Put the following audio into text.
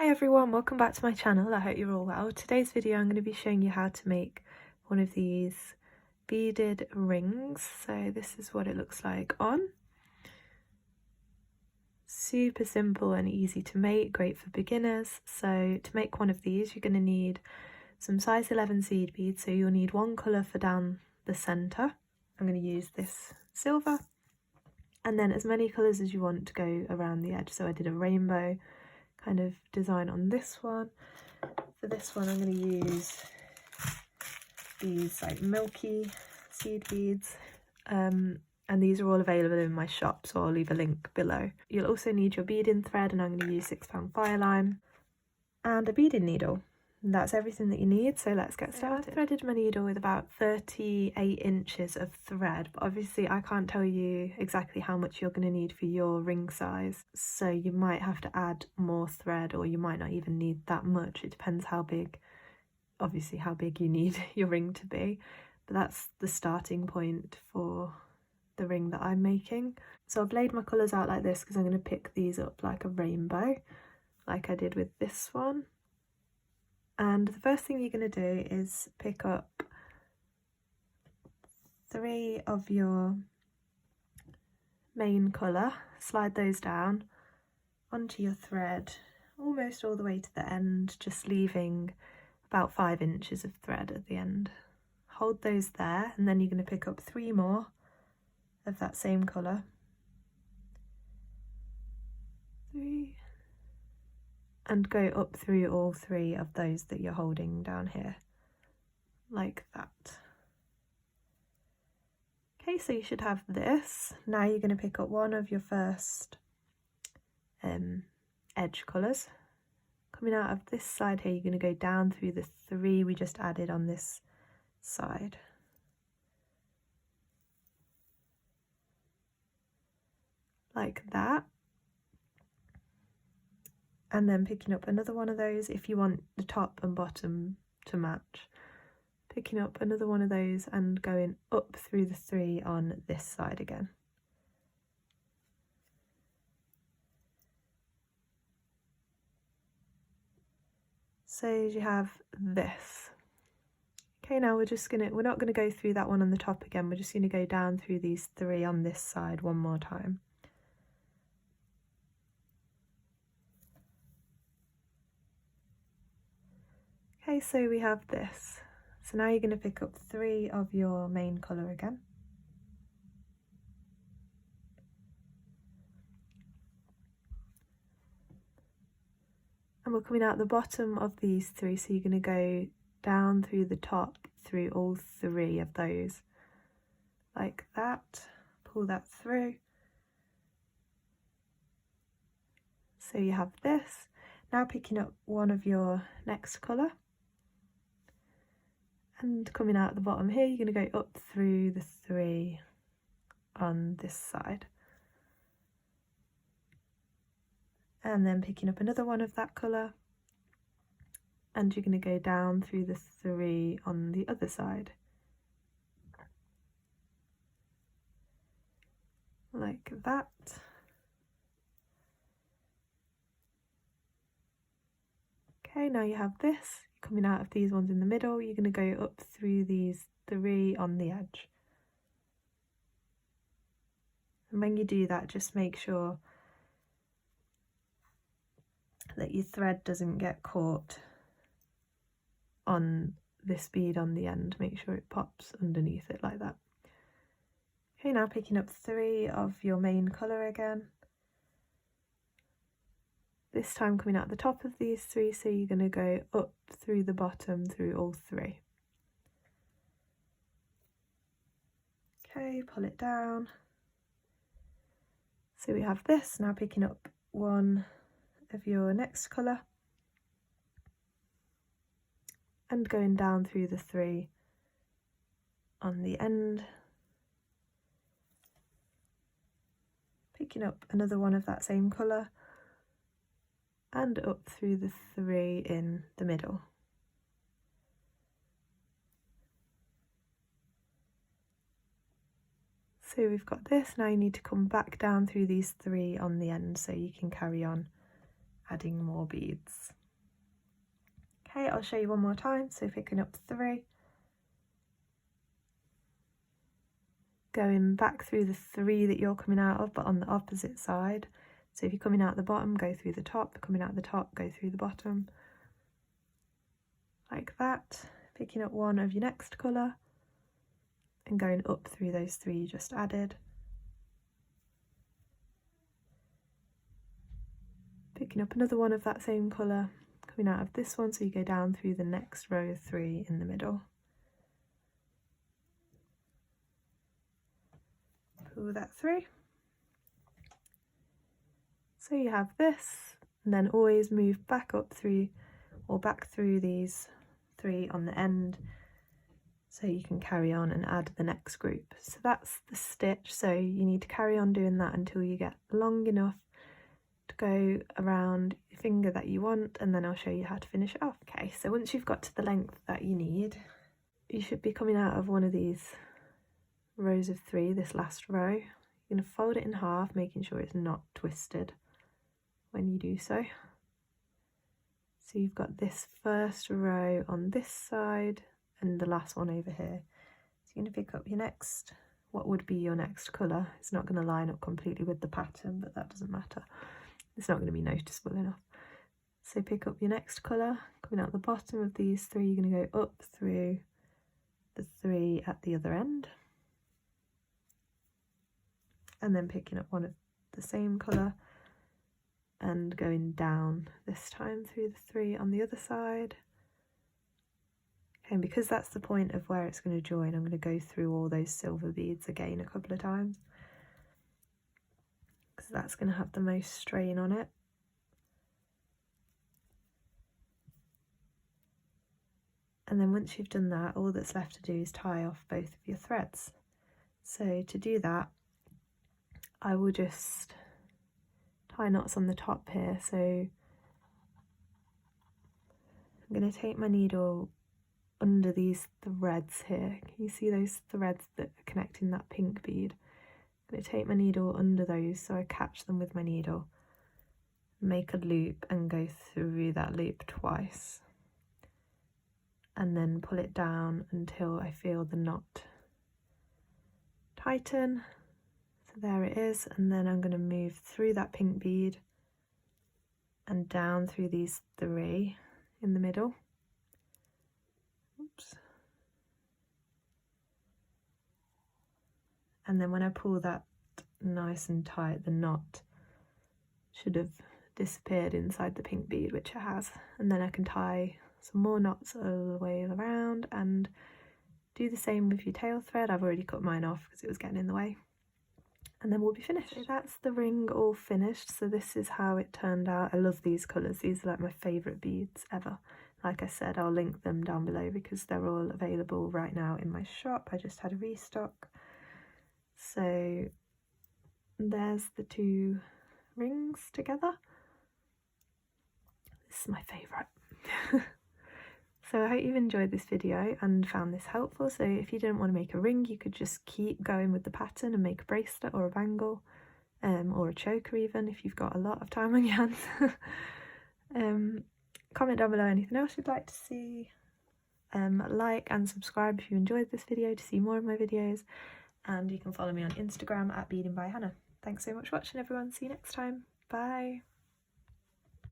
Hi everyone, welcome back to my channel. I hope you're all well. Today's video I'm going to be showing you how to make one of these beaded rings. So this is what it looks like on. Super simple and easy to make, great for beginners. So to make one of these you're going to need some size 11 seed beads, so you'll need one colour for down the centre. I'm going to use this silver, and then as many colours as you want to go around the edge. So I did a rainbow kind of design on this one. For this one I'm going to use these like milky seed beads, and these are all available in my shop, so I'll leave a link below. You'll also need your beading thread, and I'm going to use 6 pound fire lime and a beading needle. And that's everything that you need, so let's get started. I threaded my needle with about 38 inches of thread, but obviously I can't tell you exactly how much you're going to need for your ring size, so you might have to add more thread, or you might not even need that much. It depends how big, obviously how big you need your ring to be, but that's the starting point for the ring that I'm making. So I've laid my colours out like this because I'm going to pick these up like a rainbow, like I did with this one. And the first thing you're going to do is pick up 3 of your main colour, slide those down onto your thread almost all the way to the end, just leaving about 5 inches of thread at the end. Hold those there, and then you're going to pick up 3 more of that same colour. 3. And go up through all 3 of those that you're holding down here, like that. Okay, so you should have this. Now you're going to pick up one of your first edge colours. Coming out of this side here, you're going to go down through the 3 we just added on this side. Like that. And then picking up another one of those if you want the top and bottom to match. Picking up another one of those and going up through the 3 on this side again. So you have this. Okay, now we're not gonna go through that one on the top again, we're just gonna go down through these 3 on this side one more time. Okay, so we have this. So now you're going to pick up 3 of your main colour again. And we're coming out the bottom of these 3, so you're going to go down through the top through all 3 of those. Like that. Pull that through. So you have this. Now picking up one of your next colour. And coming out at the bottom here, you're going to go up through the 3 on this side. And then picking up another one of that colour. And you're going to go down through the 3 on the other side. Like that. Okay, now you have this. Coming out of these ones in the middle, you're going to go up through these 3 on the edge. And when you do that, just make sure that your thread doesn't get caught on this bead on the end. Make sure it pops underneath it like that. Okay, now picking up 3 of your main colour again. This time coming out the top of these 3, so you're going to go up through the bottom through all 3. Okay, pull it down. So we have this. Now picking up one of your next colour and going down through the 3 on the end. Picking up another one of that same colour and up through the 3 in the middle. So we've got this. Now you need to come back down through these 3 on the end so you can carry on adding more beads. Okay, I'll show you one more time. So picking up 3, going back through the 3 that you're coming out of, but on the opposite side. So if you're coming out the bottom, go through the top, coming out the top, go through the bottom, like that. Picking up 1 of your next colour and going up through those 3 you just added. Picking up another 1 of that same colour, coming out of this one, so you go down through the next row of 3 in the middle. Pull that through. So you have this, and then always move back up through, or back through these 3 on the end, so you can carry on and add the next group. So that's the stitch, so you need to carry on doing that until you get long enough to go around your finger that you want, and then I'll show you how to finish it off. Okay, so once you've got to the length that you need, you should be coming out of one of these rows of 3, this last row. You're going to fold it in half, making sure it's not twisted when you do so. So you've got this first row on this side and the last one over here. So you're going to pick up your next, what would be your next colour. It's not going to line up completely with the pattern, but that doesn't matter. It's not going to be noticeable enough. So pick up your next colour, coming out the bottom of these 3, you're going to go up through the 3 at the other end. And then picking up 1 of the same colour and going down this time through the 3 on the other side. Okay, and because that's the point of where it's going to join, I'm going to go through all those silver beads again a couple of times, because that's going to have the most strain on it. And then once you've done that, all that's left to do is tie off both of your threads. So to do that, I will just tie knots on the top here. So I'm going to take my needle under these threads here. Can you see those threads that are connecting that pink bead? I'm going to take my needle under those so I catch them with my needle, make a loop and go through that loop twice, and then pull it down until I feel the knot tighten. So there it is, and then I'm going to move through that pink bead and down through these 3 in the middle. Oops. And then when I pull that nice and tight, the knot should have disappeared inside the pink bead, which it has. And then I can tie some more knots all the way around and do the same with your tail thread. I've already cut mine off because it was getting in the way. And then we'll be finished. So that's the ring all finished. So this is how it turned out. I love these colours. These are like my favourite beads ever. Like I said, I'll link them down below because they're all available right now in my shop. I just had a restock. So there's the 2 rings together. This is my favourite. So I hope you've enjoyed this video and found this helpful. So if you didn't want to make a ring, you could just keep going with the pattern and make a bracelet or a bangle, or a choker even, if you've got a lot of time on your hands. Comment down below anything else you'd like to see. Like and subscribe if you enjoyed this video to see more of my videos. And you can follow me on Instagram at beading by Hannah. Thanks so much for watching, everyone. See you next time. Bye.